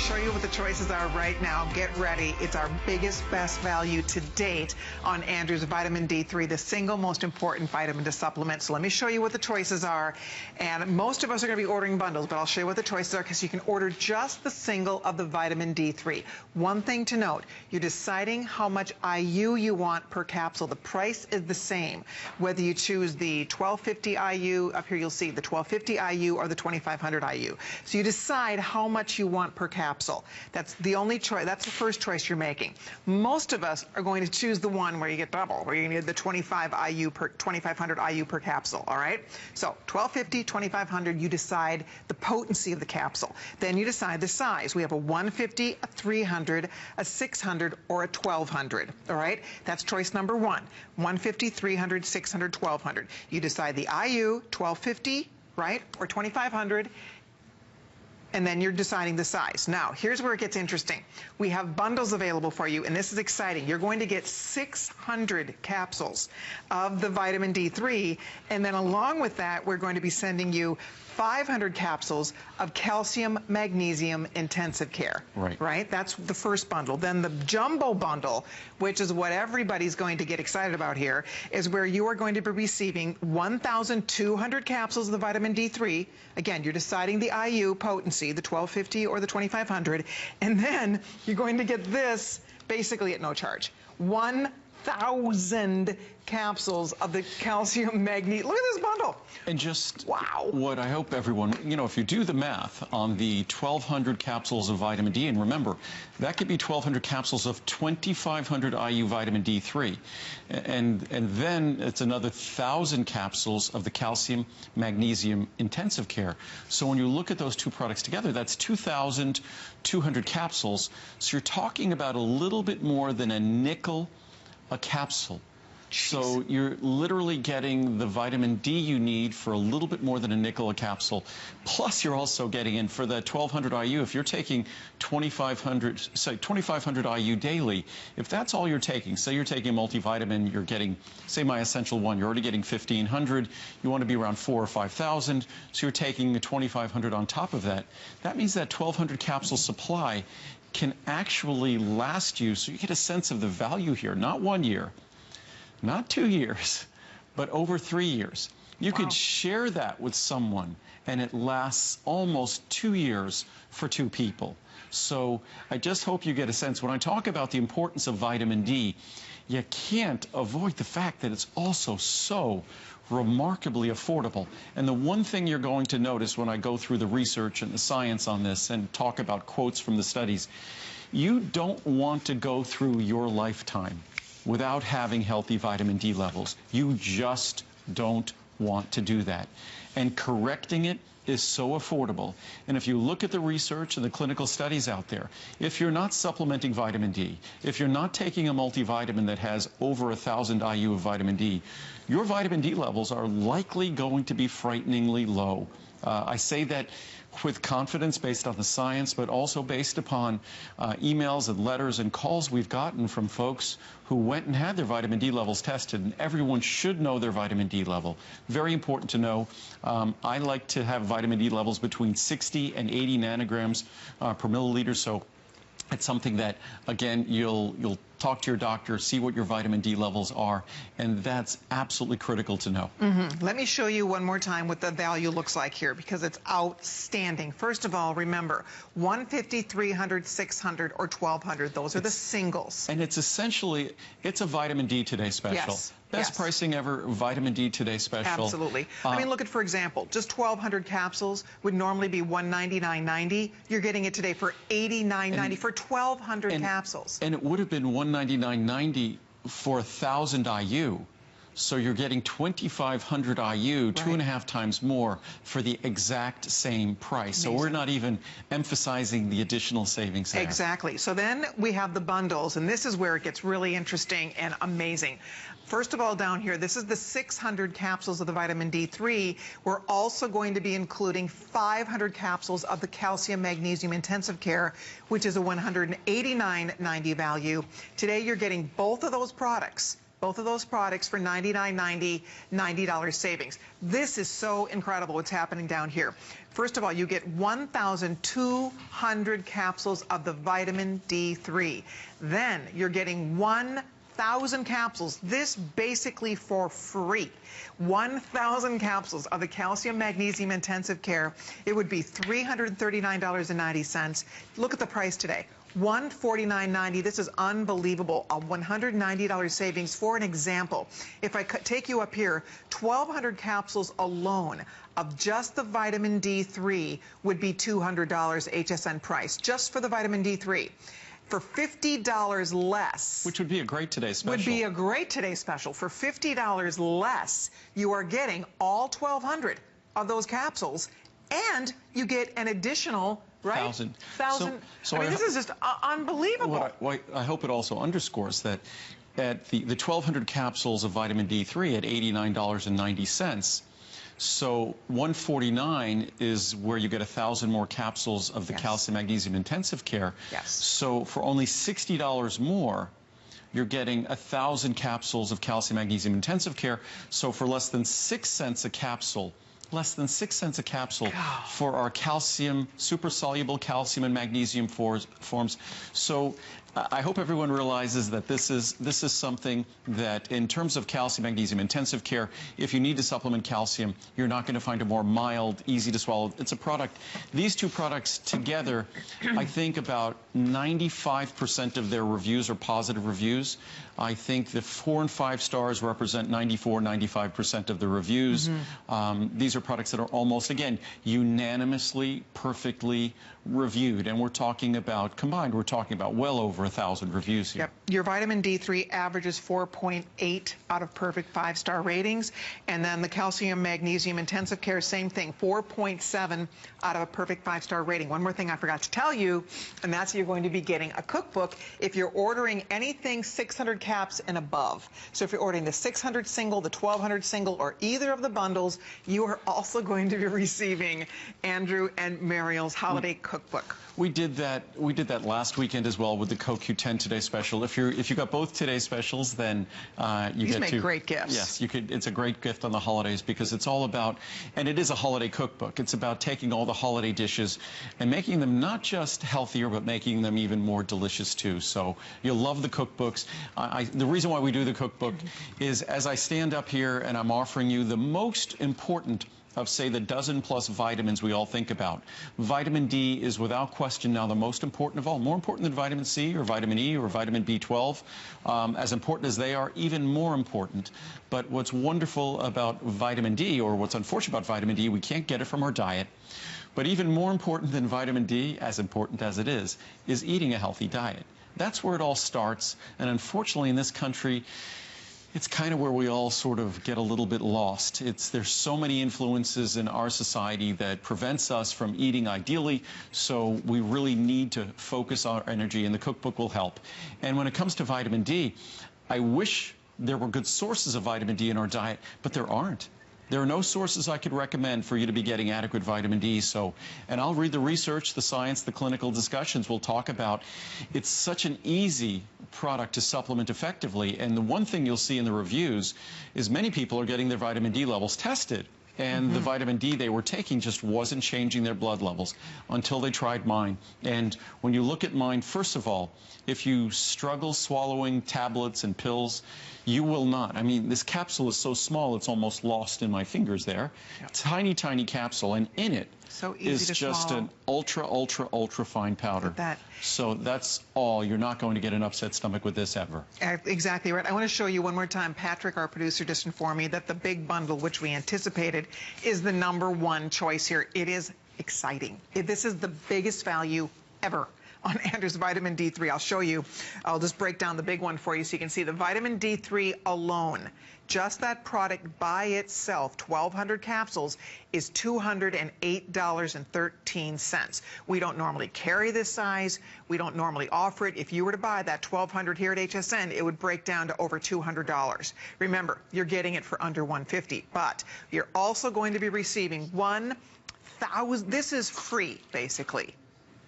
show you what the choices are right now. Get ready. It's our biggest, best value to date on Andrew's vitamin D3, the single most important vitamin to supplement. So let me show you what the choices are. And most of us are going to be ordering bundles, but I'll show you what the choices are because you can order just the single of the vitamin D3. One thing to note, you're deciding how much IU you want per capsule. The price is the same, whether you choose the 1250 IU, up here you'll see the 1250 IU or the 2500 IU. So you decide how much you want per capsule. That's the only choice. That's the first choice you're making. Most of us are going to choose the one where you get double, where you need the 2500 IU per capsule. All right. So 1250, 2500. You decide the potency of the capsule. Then you decide the size. We have a 150, a 300, a 600, or a 1200. All right. That's choice number one. 150, 300, 600, 1200. You decide the IU, 1250, right, or 2500. And then you're deciding the size. Now, here's where it gets interesting. We have bundles available for you, and this is exciting. You're going to get 600 capsules of the vitamin D3, and then along with that, we're going to be sending you 500 capsules of calcium, magnesium, intensive care. Right? That's the first bundle. Then the jumbo bundle, which is what everybody's going to get excited about here, is where you are going to be receiving 1,200 capsules of the vitamin D3. Again, you're deciding the IU potency, the 1250 or the 2500, and then you're going to get this basically at no charge. 1,000 capsules of the calcium magnesium. Look at this bundle. And just wow. What I hope everyone, if you do the math on the 1,200 capsules of vitamin D, and remember, that could be 1,200 capsules of 2,500 IU vitamin D3. And then it's another 1,000 capsules of the calcium magnesium intensive care. So when you look at those two products together, that's 2,200 capsules. So you're talking about a little bit more than a nickel a capsule. Jeez. So you're literally getting the vitamin D you need for a little bit more than a nickel a capsule. Plus you're also getting in for that 1,200 IU. If you're taking 2,500 IU daily, if that's all you're taking, say you're taking a multivitamin, you're getting, say my Essential One, you're already getting 1,500, you want to be around 4,000 or 5,000, so you're taking the 2,500 on top of that. That means that 1,200 capsule supply can actually last you, so you get a sense of the value here, not 1 year, not 2 years, but over 3 years. You could share that with someone, and it lasts almost 2 years for 2 people. So I just hope you get a sense. When I talk about the importance of vitamin D, you can't avoid the fact that it's also so remarkably affordable. And the one thing you're going to notice when I go through the research and the science on this and talk about quotes from the studies, you don't want to go through your lifetime without having healthy vitamin D levels. You just don't want to do that. And correcting it is so affordable. And if you look at the research and the clinical studies out there, if you're not supplementing vitamin D, if you're not taking a multivitamin that has over 1,000 IU of vitamin D, your vitamin D levels are likely going to be frighteningly low. I say that with confidence based on the science, but also based upon emails and letters and calls we've gotten from folks who went and had their vitamin D levels tested, and everyone should know their vitamin D level. Very important to know. I like to have vitamin D levels between 60 and 80 nanograms per milliliter, so it's something that, again, you'll talk to your doctor, see what your vitamin D levels are, and that's absolutely critical to know. Let me show you one more time what the value looks like here, because it's outstanding. First of all, remember, 150, 300, 600, or 1,200. Those are the singles. And it's essentially, it's a vitamin D Today special. Yes. Best pricing ever, vitamin D Today special. Absolutely. I mean, look at, for example, just 1,200 capsules would normally be $199.90. You're getting it today for $89.90 for 1,200 capsules. And it would have been $199.90 for 1,000 IU. So you're getting 2,500 IU, 2.5 times more for the exact same price. Amazing. So we're not even emphasizing the additional savings there. Exactly. So then we have the bundles, and this is where it gets really interesting and amazing. First of all, down here, this is the 600 capsules of the vitamin D3. We're also going to be including 500 capsules of the calcium magnesium intensive care, which is a $189.90 value. Today, you're getting both of those products Both of those products for $99.90, $90 savings. This is so incredible what's happening down here. First of all, you get 1,200 capsules of the vitamin D3. Then you're getting 1,000 capsules, this basically for free. 1,000 capsules of the calcium magnesium intensive care. It would be $339.90. Look at the price today. $149.90. This is unbelievable. A $190 savings. For an example, if I take you up here, 1,200 capsules alone of just the vitamin D3 would be $200 HSN price, just for the vitamin D3. For $50 less. Which would be a great Today Special. Would be a great Today Special. For $50 less, you are getting all 1,200 of those capsules, and you get an additional, right? 1,000. So I mean, this is just unbelievable. I hope it also underscores that at the 1,200 capsules of vitamin D3 at $89.90, so $149 is where you get 1,000 more capsules of the calcium magnesium intensive care. Yes. So for only $60 more, you're getting 1,000 capsules of calcium magnesium intensive care. So for less than 6 cents a capsule, for our calcium, super soluble calcium and magnesium forms. So I hope everyone realizes that this is something that, in terms of calcium magnesium intensive care, if you need to supplement calcium, you're not going to find a more mild, easy to swallow. It's a product. These two products together, I think about 95% of their reviews are positive reviews. I think the 4 and 5 stars represent 95% of the reviews. These are products that are almost, again, unanimously, perfectly reviewed. And we're talking about, combined, we're talking about well over 1,000 reviews here. Yep. Your vitamin D3 averages 4.8 out of perfect 5-star ratings. And then the calcium magnesium intensive care, same thing, 4.7 out of a perfect 5-star rating. One more thing I forgot to tell you, and that's you're going to be getting a cookbook if you're ordering anything 600 caps and above. So if you're ordering the 600 single, the 1,200 single, or either of the bundles, you are also going to be receiving Andrew and Mariel's holiday cookbook. We did that last weekend as well with the CoQ10 Today Special. If you got both Today Specials, then you These get make great gifts. Yes, you could. It's a great gift on the holidays because it's all about, and it is a holiday cookbook. It's about taking all the holiday dishes and making them not just healthier, but making them even more delicious too. So you'll love the cookbooks. The reason why we do the cookbook is, as I stand up here and I'm offering you the most important of, say, the dozen-plus vitamins we all think about. Vitamin D is without question now the most important of all. More important than vitamin C or vitamin E or vitamin B12. As important as they are, even more important. But what's wonderful about vitamin D, or what's unfortunate about vitamin D, we can't get it from our diet. But even more important than vitamin D, as important as it is eating a healthy diet. That's where it all starts. And unfortunately, in this country, it's kind of where we all sort of get a little bit lost. There's so many influences in our society that prevents us from eating ideally, so we really need to focus our energy, and the cookbook will help. And when it comes to vitamin D, I wish there were good sources of vitamin D in our diet, but there aren't. There are no sources I could recommend for you to be getting adequate vitamin D. So, and I'll read the research, the science, the clinical discussions we'll talk about. It's such an easy product to supplement effectively. And the one thing you'll see in the reviews is many people are getting their vitamin D levels tested. And the vitamin D they were taking just wasn't changing their blood levels until they tried mine. And when you look at mine, first of all, if you struggle swallowing tablets and pills, you will not. I mean, this capsule is so small, it's almost lost in my fingers there. Yep. Tiny, tiny capsule, and in it is just an ultra fine powder. Look at that. So that's all. You're not going to get an upset stomach with this ever. Exactly right. I want to show you one more time. Patrick, our producer, just informed me that the big bundle, which we anticipated, is the #1 choice here. It is exciting. This is the biggest value ever on Andrew's vitamin D3. I'll show you. I'll just break down the big one for you so you can see the vitamin D3 alone. Just that product by itself, 1,200 capsules, is $208.13. We don't normally carry this size. We don't normally offer it. If you were to buy that 1,200 here at HSN, it would break down to over $200. Remember, you're getting it for under $150, but you're also going to be receiving 1,000. This is free, basically.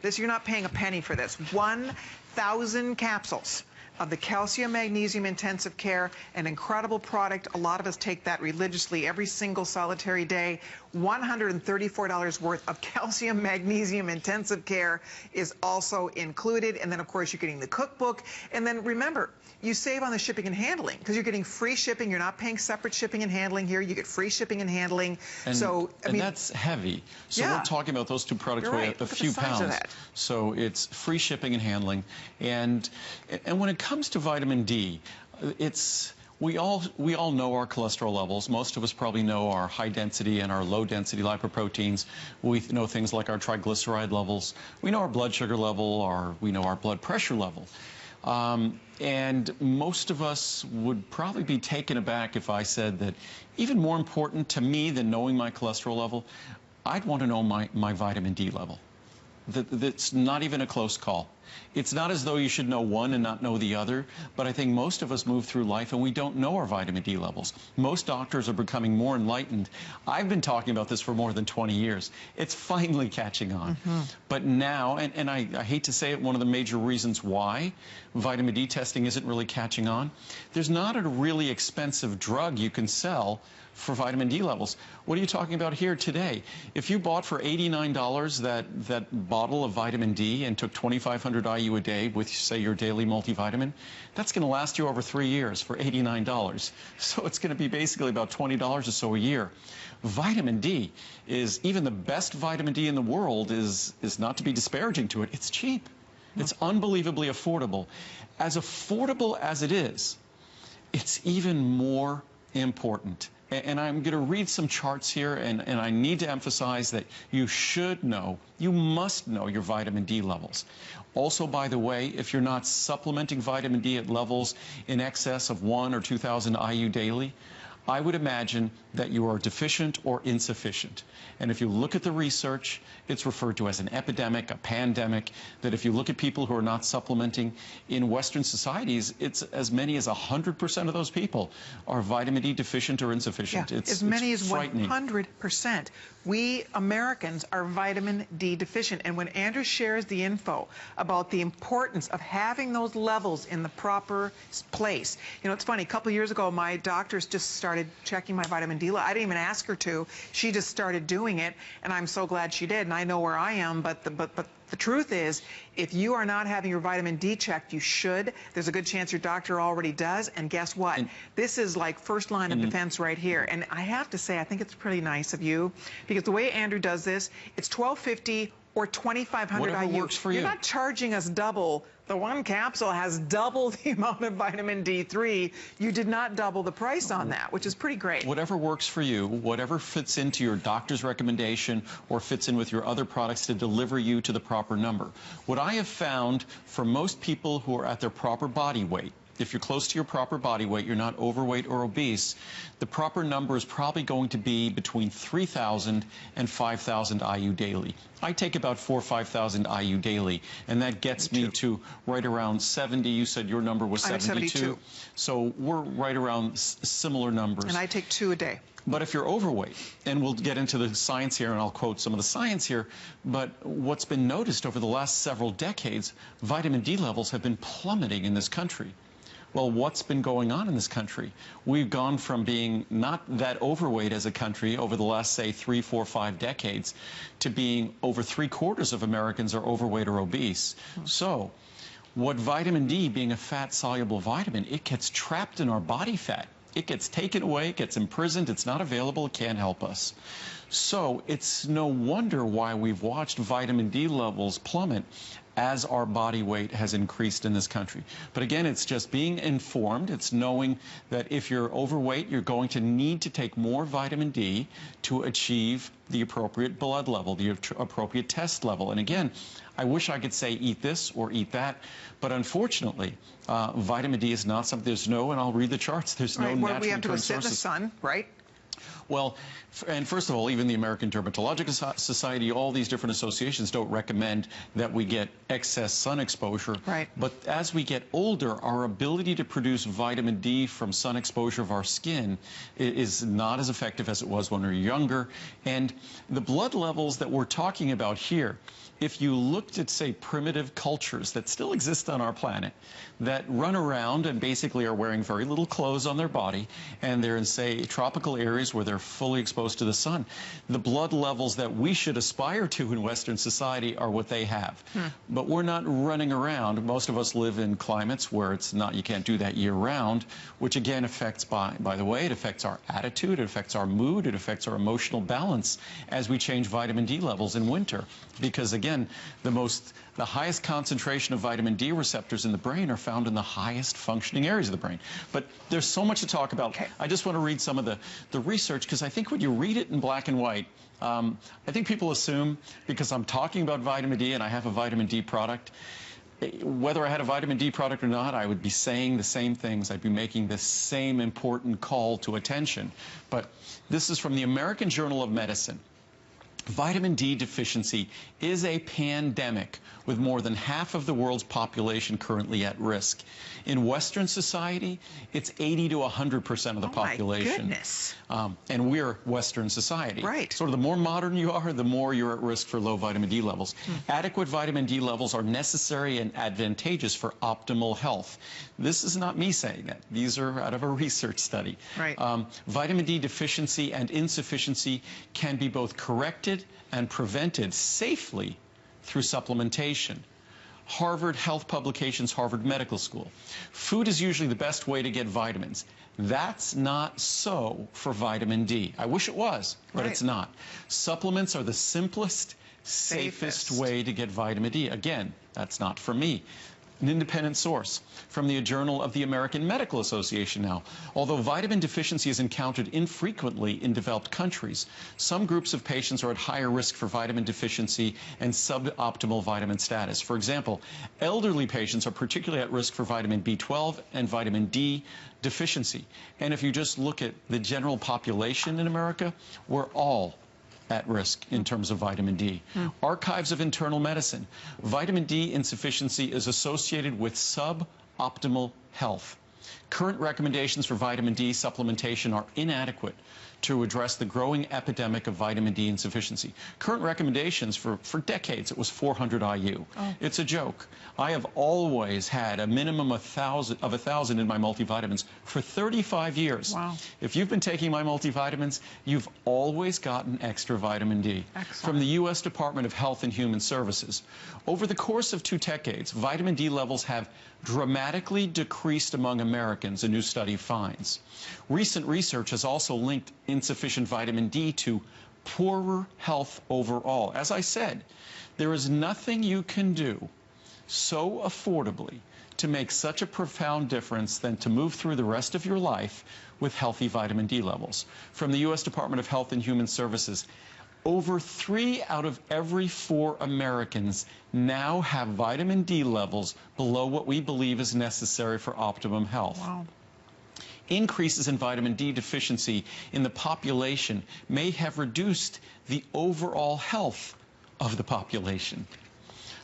You're not paying a penny for this. 1,000 capsules of the calcium magnesium intensive care, an incredible product. A lot of us take that religiously every single solitary day. $134 worth of calcium magnesium intensive care is also included. And then, of course, you're getting the cookbook. And then remember, you save on the shipping and handling because you're getting free shipping. You're not paying separate shipping and handling here. You get free shipping and handling. And, so, I mean, that's heavy. So yeah, we're talking about those two products weigh a few pounds. So it's free shipping and handling. And when it comes to vitamin D, we all know our cholesterol levels. Most of us probably know our high density and our low density lipoproteins. We know things like our triglyceride levels. We know our blood sugar level, we know our blood pressure level. And most of us would probably be taken aback if I said that even more important to me than knowing my cholesterol level, I'd want to know my vitamin D level. That's not even a close call. It's not as though you should know one and not know the other, but I think most of us move through life and we don't know our vitamin D levels. Most doctors are becoming more enlightened. I've been talking about this for more than 20 years. It's finally catching on. But now, and I hate to say it, one of the major reasons why vitamin D testing isn't really catching on, there's not a really expensive drug you can sell for vitamin D levels. What are you talking about here today? If you bought for $89 that bottle of vitamin D and took 2,500 IU a day with, say, your daily multivitamin, that's going to last you over 3 years for $89. So it's going to be basically about $20 or so a year. Vitamin D is, even the best vitamin D in the world is not to be disparaging to it. It's cheap. It's unbelievably affordable. As it is, it's even more important. And I'm going to read some charts here, and I need to emphasize that you should know, you must know your vitamin D levels. Also, by the way, if you're not supplementing vitamin D at levels in excess of 1,000 or 2,000 IU daily, I would imagine that you are deficient or insufficient. And if you look at the research, it's referred to as an epidemic, a pandemic, that if you look at people who are not supplementing in Western societies, it's as many as 100% of those people are vitamin D deficient or insufficient. Yeah, it's as many as frightening. 100%. We Americans are vitamin D deficient. And when Andrew shares the info about the importance of having those levels in the proper place, you know, it's funny, a couple of years ago, my doctors just started checking my vitamin D level. I didn't even ask her to. She just started doing it, and I'm so glad she did, and I know where I am, but the truth is, if you are not having your vitamin D checked, you should. There's a good chance your doctor already does, and guess what? This is like first line of defense right here. And I have to say, I think it's pretty nice of you, because the way Andrew does this, it's $1,250 or 2,500 Whatever IU. works for you. You're not charging us double. The one capsule has double the amount of vitamin D3. You did not double the price on that, which is pretty great. Whatever works for you, whatever fits into your doctor's recommendation or fits in with your other products to deliver you to the proper number. What I have found for most people who are at their proper body weight, if you're close to your proper body weight, you're not overweight or obese, the proper number is probably going to be between 3,000 and 5,000 IU daily. I take about 4,000 or 5,000 IU daily, and that gets me to right around 70. You said your number was 72. So we're right around similar numbers. And I take 2 a day. But if you're overweight, and we'll get into the science here, and I'll quote some of the science here, but what's been noticed over the last several decades, vitamin D levels have been plummeting in this country. Well, what's been going on in this country? We've gone from being not that overweight as a country over the last, say, 3, 4, 5 decades to being over 3/4 of Americans are overweight or obese. So what vitamin D, being a fat-soluble vitamin, it gets trapped in our body fat. It gets taken away, it gets imprisoned, it's not available, it can't help us. So it's no wonder why we've watched vitamin D levels plummet as our body weight has increased in this country. But again, it's just being informed. It's knowing that if you're overweight, you're going to need to take more vitamin D to achieve the appropriate blood level, the appropriate test level. And again, I wish I could say eat this or eat that, but unfortunately, vitamin D is not something, there's no, and I'll read the charts, there's no natural we have to go occurring sit in the sources. sun, right? Well, and first of all, even the American Dermatological Society, all these different associations don't recommend that we get excess sun exposure. Right. But as we get older, our ability to produce vitamin D from sun exposure of our skin is not as effective as it was when we were younger. And the blood levels that we're talking about here, if you looked at, say, primitive cultures that still exist on our planet, that run around and basically are wearing very little clothes on their body, and they're in, say, tropical areas where they're fully exposed to the sun, the blood levels that we should aspire to in Western society are what they have. But we're not running around. Most of us live in climates where it's not, you can't do that year-round, which again affects, by the way, it affects our attitude, it affects our mood, it affects our emotional balance as we change vitamin D levels in winter. Because again, the highest concentration of vitamin D receptors in the brain are found in the highest functioning areas of the brain. But there's so much to talk about. Okay. I just want to read some of the research, because I think when you read it in black and white, I think people assume, because I'm talking about vitamin D and I have a vitamin D product, whether I had a vitamin D product or not, I would be saying the same things. I'd be making the same important call to attention. But this is from the American Journal of Medicine. Vitamin D deficiency is a pandemic, with more than half of the world's population currently at risk. In Western society, it's 80 to 100% of the population. My goodness. And we're Western society. Right. So the more modern you are, the more you're at risk for low vitamin D levels. Adequate vitamin D levels are necessary and advantageous for optimal health. This is not me saying that. These are out of a research study. Right. Vitamin D deficiency and insufficiency can be both corrected and prevented safely through supplementation. Harvard Health Publications, Harvard Medical School. Food is usually the best way to get vitamins. That's not so for vitamin D. I wish it was, but it's not. Supplements are the simplest, safest way to get vitamin D. Again, that's not for me. An independent source from the Journal of the American Medical Association now. Although vitamin deficiency is encountered infrequently in developed countries, some groups of patients are at higher risk for vitamin deficiency and suboptimal vitamin status. For example, elderly patients are particularly at risk for vitamin B12 and vitamin D deficiency. And if you just look at the general population in America, we're all at risk in terms of vitamin D. Archives of Internal Medicine. Vitamin D insufficiency is associated with suboptimal health. Current recommendations for vitamin D supplementation are inadequate to address the growing epidemic of vitamin D insufficiency. Current recommendations for decades, it was 400 IU. It's a joke. I have always had a minimum of 1,000 in my multivitamins for 35 years. Wow. If you've been taking my multivitamins, you've always gotten extra vitamin D. Excellent. From the U.S. Department of Health and Human Services. Over the course of 2 decades, vitamin D levels have dramatically decreased among Americans, a new study finds. Recent research has also linked insufficient vitamin D to poorer health overall. As I said, there is nothing you can do so affordably to make such a profound difference than to move through the rest of your life with healthy vitamin D levels. From the U.S. Department of Health and Human Services, over 3 out of every 4 Americans now have vitamin D levels below what we believe is necessary for optimum health. Wow. Increases in vitamin D deficiency in the population may have reduced the overall health of the population.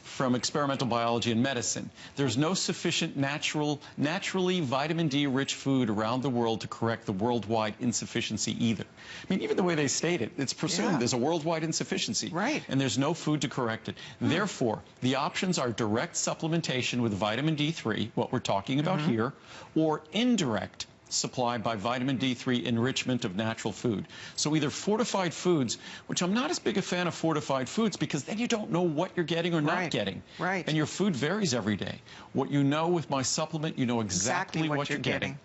From Experimental Biology and Medicine, there's no sufficient naturally vitamin D-rich food around the world to correct the worldwide insufficiency either. I mean, even the way they state it, it's presumed there's a worldwide insufficiency. Right. And there's no food to correct it. Therefore, the options are direct supplementation with vitamin D3, what we're talking about here, or indirect supply by vitamin D3 enrichment of natural food. So either fortified foods, which I'm not as big a fan of fortified foods because then you don't know what you're getting or not getting. Right. And your food varies every day. What you know with my supplement, you know exactly what you're getting.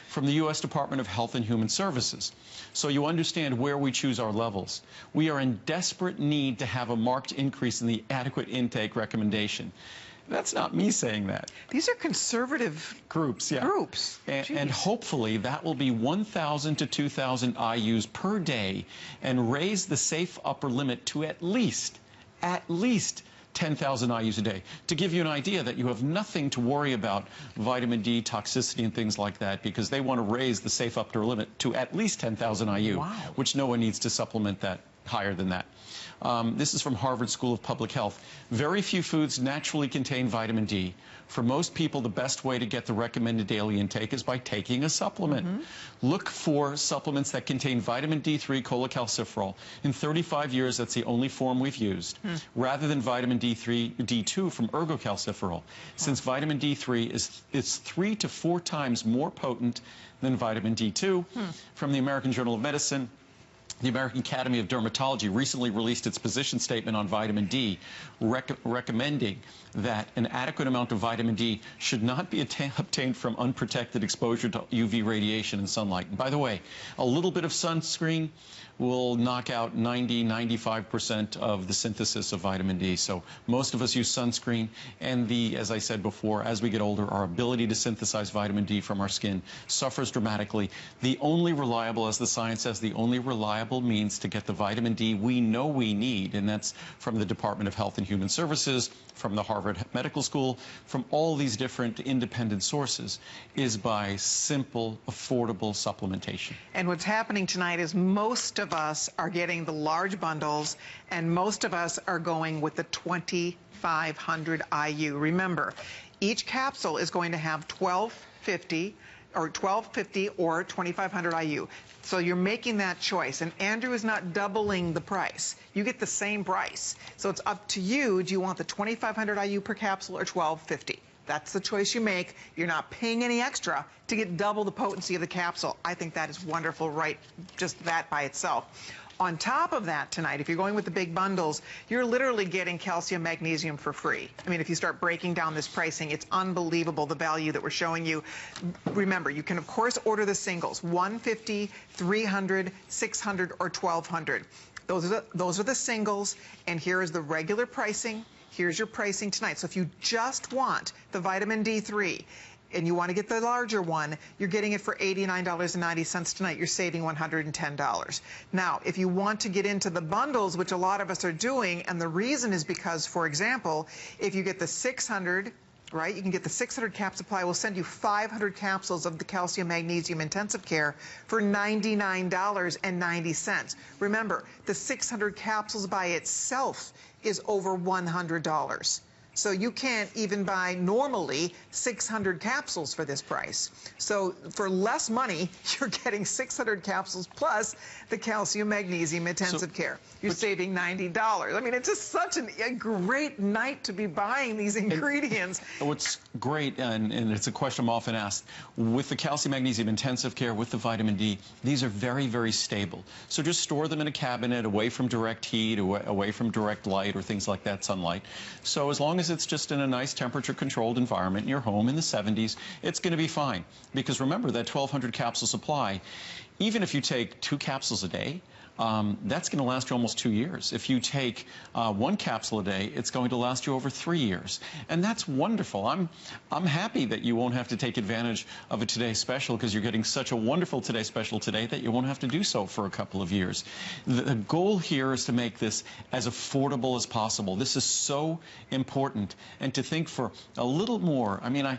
From the U.S. Department of Health and Human Services. So you understand where we choose our levels. We are in desperate need to have a marked increase in the adequate intake recommendation. That's not me saying that. These are conservative groups. And hopefully that will be 1,000 to 2,000 IUs per day and raise the safe upper limit to at least 10,000 IUs a day. To give you an idea that you have nothing to worry about vitamin D toxicity and things like that, because they want to raise the safe upper limit to at least 10,000 IU, wow, which no one needs to supplement that higher than that. This is from Harvard School of Public Health. Very few foods naturally contain vitamin D. For most people, the best way to get the recommended daily intake is by taking a supplement. Look for supplements that contain vitamin D3 cholecalciferol. In 35 years, that's the only form we've used, rather than vitamin D2 from ergocalciferol, since vitamin D3 is 3 to 4 times more potent than vitamin D2. From the American Journal of Medicine, the American Academy of Dermatology recently released its position statement on vitamin D, recommending that an adequate amount of vitamin D should not be obtained from unprotected exposure to UV radiation and sunlight. And by the way, a little bit of sunscreen will knock out 95% of the synthesis of vitamin D. So most of us use sunscreen, and as I said before, as we get older, our ability to synthesize vitamin D from our skin suffers dramatically. The only reliable, as the science says, the only reliable means to get the vitamin D we know we need, and that's from the Department of Health and Human Services, from the Harvard Medical School, from all these different independent sources, is by simple, affordable supplementation. And what's happening tonight is most of us are getting the large bundles, and most of us are going with the 2,500 IU. Remember, each capsule is going to have 1,250 or 2,500 IU. So you're making that choice, and Andrew is not doubling the price. You get the same price. So it's up to you. Do you want the 2,500 IU per capsule or 1,250? That's the choice you make. You're not paying any extra to get double the potency of the capsule. I think that is wonderful, right? Just that by itself. On top of that tonight, if you're going with the big bundles, you're literally getting calcium, magnesium for free. I mean, if you start breaking down this pricing, it's unbelievable the value that we're showing you. Remember, you can, of course, order the singles, 150, 300, 600, or 1,200. Those are the singles, and here is the regular pricing. Here's your pricing tonight. So if you just want the vitamin D3 and you want to get the larger one, you're getting it for $89.90 tonight. You're saving $110. Now, if you want to get into the bundles, which a lot of us are doing, and the reason is because, for example, if you get the 600, right, you can get the 600 cap supply. We'll send you 500 capsules of the calcium magnesium intensive care for $99.90. Remember, the 600 capsules by itself is over $100. So you can't even buy normally 600 capsules for this price. So for less money, you're getting 600 capsules plus the calcium magnesium intensive care. You're saving $90. I mean, it's just such a great night to be buying these ingredients. And what's great, and it's a question I'm often asked, with the calcium magnesium intensive care, with the vitamin D, these are very, very stable. So just store them in a cabinet away from direct heat, away from direct light or things like that, sunlight. So as long as it's just in a nice temperature-controlled environment in your home in the 70s, it's going to be fine. Because remember, that 1,200 capsule supply, even if you take 2 capsules a day, that's going to last you almost 2 years. If you take 1 capsule a day, it's going to last you over 3 years. And that's wonderful. I'm happy that you won't have to take advantage of a Today Special, because you're getting such a wonderful Today Special today that you won't have to do so for a couple of years. The goal here is to make this as affordable as possible. This is so important. And to think for a little more, I mean,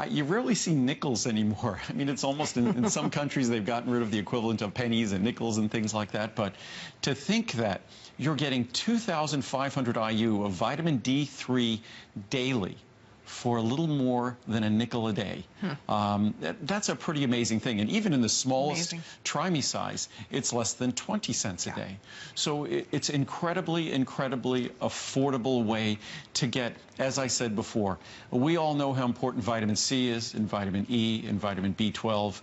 you rarely see nickels anymore. I mean, it's almost in some countries they've gotten rid of the equivalent of pennies and nickels and things like that. But to think that you're getting 2,500 IU of vitamin D3 daily for a little more than a nickel a day. That's a pretty amazing thing. And even in the smallest Try Me size, it's less than 20 cents a day. So it's incredibly, incredibly affordable way to get, as I said before, we all know how important vitamin C is, and vitamin E, and vitamin B12.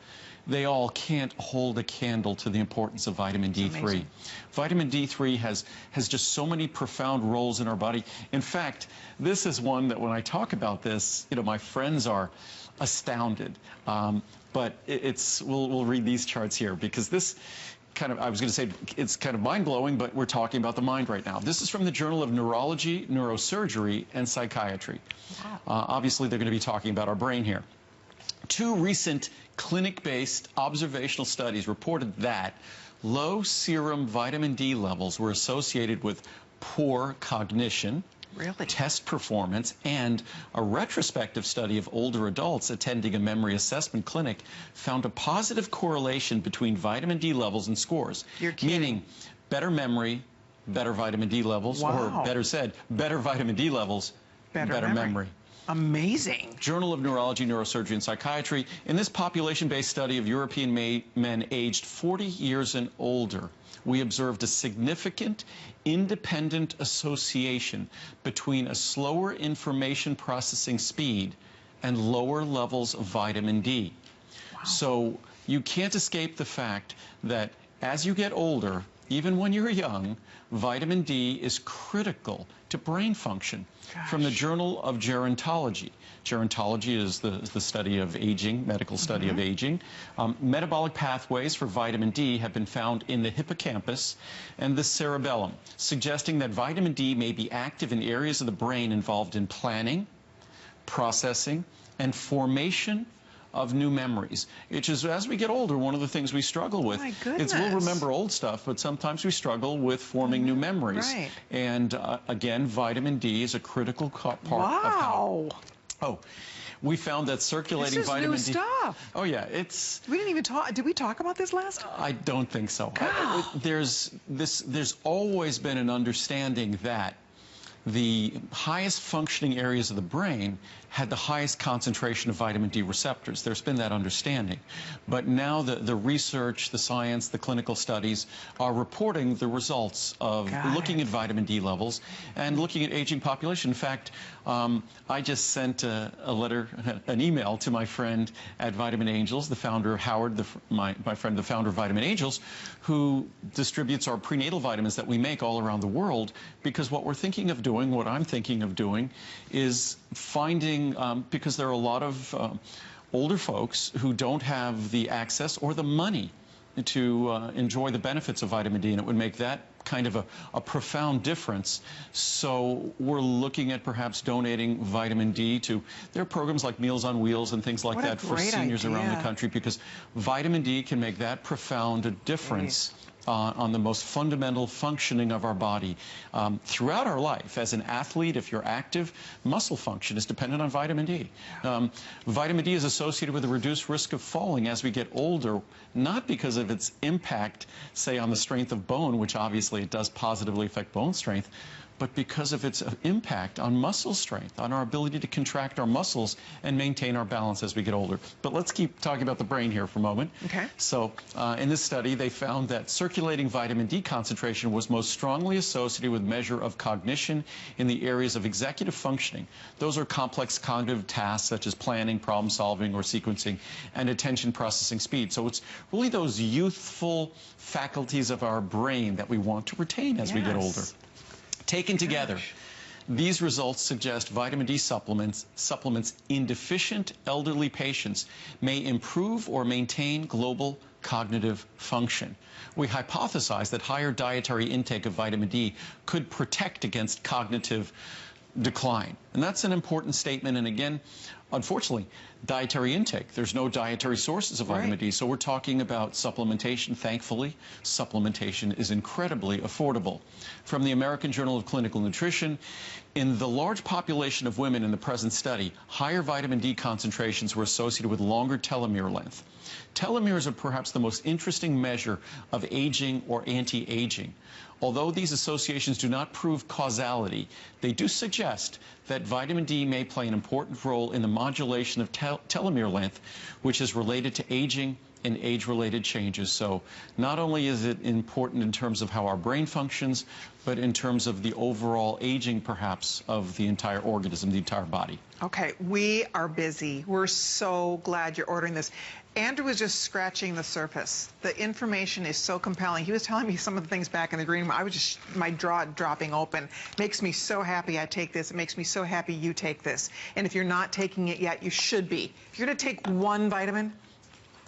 They all can't hold a candle to the importance of vitamin D3. Vitamin D3 has just so many profound roles in our body. In fact, this is one that when I talk about this, you know, my friends are astounded. But we'll read these charts here, because this kind of, I was going to say it's kind of mind-blowing, but we're talking about the mind right now. This is from the Journal of Neurology, Neurosurgery, and Psychiatry. Wow. Obviously, they're going to be talking about our brain here. 2 recent clinic-based observational studies reported that low serum vitamin D levels were associated with poor cognition, Really? test performance, and a retrospective study of older adults attending a memory assessment clinic found a positive correlation between vitamin D levels and scores. You're kidding. Meaning better memory, better vitamin D levels, Wow. or better said, better vitamin D levels, better memory. Amazing. Journal of Neurology, Neurosurgery, and Psychiatry. In this population-based study of European men aged 40 years and older, we observed a significant independent association between a slower information processing speed and lower levels of vitamin D. Wow. So you can't escape the fact that as you get older, even when you're young, vitamin D is critical to brain function. Gosh. From the Journal of Gerontology. Gerontology is the study of aging, medical study of aging. Metabolic pathways for vitamin D have been found in the hippocampus and the cerebellum, suggesting that vitamin D may be active in areas of the brain involved in planning, processing, and formation of new memories. Which is, as we get older, one of the things we struggle with. My goodness. It's we'll remember old stuff, but sometimes we struggle with forming new memories. Right. And again, vitamin D is a critical part of how. Oh, we found that circulating this is vitamin new D. Stuff. Oh yeah, it's. We didn't even talk. Did we talk about this last time? I don't think so. There's always been an understanding that the highest functioning areas of the brain had the highest concentration of vitamin D receptors. There's been that understanding. But now the research, the science, the clinical studies are reporting the results of looking at vitamin D levels and looking at aging population. In fact, I just sent a letter, an email to my friend at Vitamin Angels, the founder, Howard, my friend, the founder of Vitamin Angels, who distributes our prenatal vitamins that we make all around the world, because what we're thinking of doing, what I'm thinking of doing, is finding, because there are a lot of older folks who don't have the access or the money to enjoy the benefits of vitamin D, and it would make that kind of a profound difference. So we're looking at perhaps donating vitamin D to, there are programs like Meals on Wheels and things like that for seniors around the country, because vitamin D can make that profound a difference on the most fundamental functioning of our body. Throughout our life, as an athlete, if you're active, muscle function is dependent on vitamin D. Vitamin D is associated with a reduced risk of falling as we get older, not because of its impact, say, on the strength of bone, which obviously it does positively affect bone strength, but because of its impact on muscle strength, on our ability to contract our muscles and maintain our balance as we get older. But let's keep talking about the brain here for a moment. Okay. So in this study, they found that circulating vitamin D concentration was most strongly associated with measure of cognition in the areas of executive functioning. Those are complex cognitive tasks such as planning, problem solving, or sequencing, and attention processing speed. So it's really those youthful faculties of our brain that we want to retain as we get older. Taken together, these results suggest vitamin D supplements in deficient elderly patients may improve or maintain global cognitive function. We hypothesize that higher dietary intake of vitamin D could protect against cognitive decline. And that's an important statement. And again, unfortunately, dietary intake. There's no dietary sources of vitamin D. So we're talking about supplementation. Thankfully, supplementation is incredibly affordable. From the American Journal of Clinical Nutrition, in the large population of women in the present study, higher vitamin D concentrations were associated with longer telomere length. Telomeres are perhaps the most interesting measure of aging or anti-aging. Although these associations do not prove causality, they do suggest that vitamin D may play an important role in the modulation of telomere length, which is related to aging and age-related changes. So not only is it important in terms of how our brain functions, but in terms of the overall aging, perhaps, of the entire organism, the entire body. Okay, we are busy. We're so glad you're ordering this. Andrew was just scratching the surface. The information is so compelling. He was telling me some of the things back in the green room. I was just, my jaw dropping open. Makes me so happy I take this. It makes me so happy you take this. And if you're not taking it yet, you should be. If you're going to take one vitamin,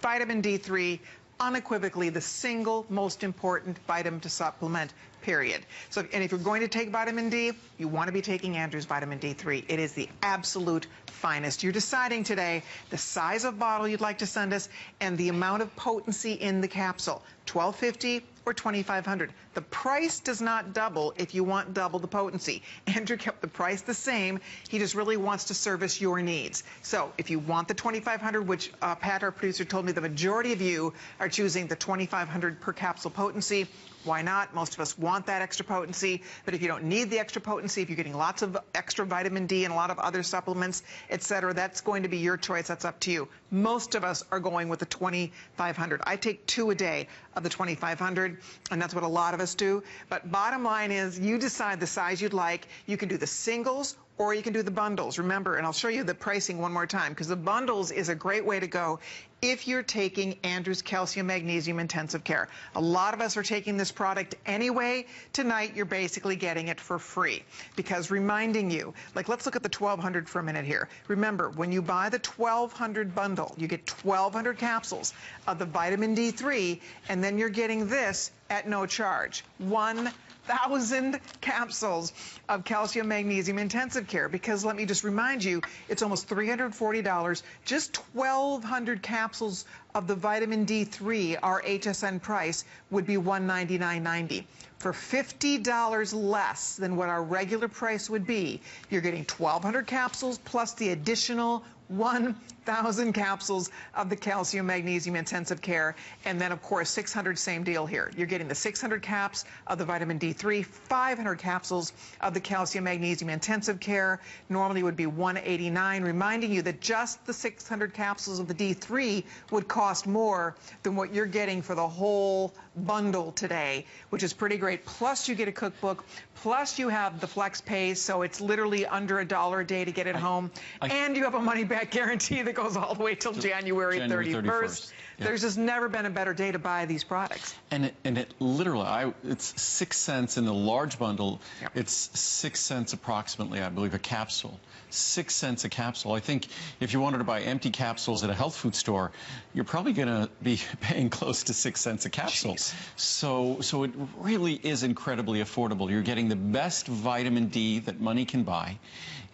vitamin D3, unequivocally the single most important vitamin to supplement, period. So, and if you're going to take vitamin D, you want to be taking Andrew's vitamin D3. It is the absolute finest. You're deciding today the size of bottle you'd like to send us and the amount of potency in the capsule, 1250 or 2500. The price does not double if you want double the potency. Andrew kept the price the same. He just really wants to service your needs. So if you want the 2500, which Pat, our producer, told me the majority of you are choosing the 2500 per capsule potency, why not? Most of us want that extra potency, but if you don't need the extra potency, if you're getting lots of extra vitamin D and a lot of other supplements, etc., that's going to be your choice. That's up to you. Most of us are going with the 2500. I take 2 a day of the 2500, and that's what a lot of us do. But bottom line is, you decide the size you'd like. You can do the singles or you can do the bundles. Remember, and I'll show you the pricing one more time, because the bundles is a great way to go if you're taking Andrew's Calcium Magnesium Intensive Care. A lot of us are taking this product anyway. Tonight, you're basically getting it for free. Because reminding you, like, let's look at the 1200 for a minute here. Remember, when you buy the 1200 bundle, you get 1200 capsules of the vitamin D3, and then you're getting this at no charge. 1,000 capsules of Calcium Magnesium Intensive Care, because let me just remind you, it's almost $340. Just 1,200 capsules of the vitamin D3, our HSN price, would be $199.90. For $50 less than what our regular price would be, you're getting 1,200 capsules plus the additional 1,000 capsules of the Calcium Magnesium Intensive Care, and then of course 600, same deal here. You're getting the 600 caps of the vitamin D3, 500 capsules of the Calcium Magnesium Intensive Care. Normally would be $189, reminding you that just the 600 capsules of the D3 would cost more than what you're getting for the whole bundle today, which is pretty great. Plus you get a cookbook, plus you have the flex pays, so it's literally under $1 a day to get it home, and you have a money back guarantee that goes all the way till January 31st. Yeah. There's just never been a better day to buy these products. And it literally, it's 6 cents in the large bundle. Yep. It's 6 cents approximately, I believe, a capsule. 6 cents a capsule. I think if you wanted to buy empty capsules at a health food store, you're probably going to be paying close to 6 cents a capsule. Jeez. So it really is incredibly affordable. You're getting the best vitamin D that money can buy.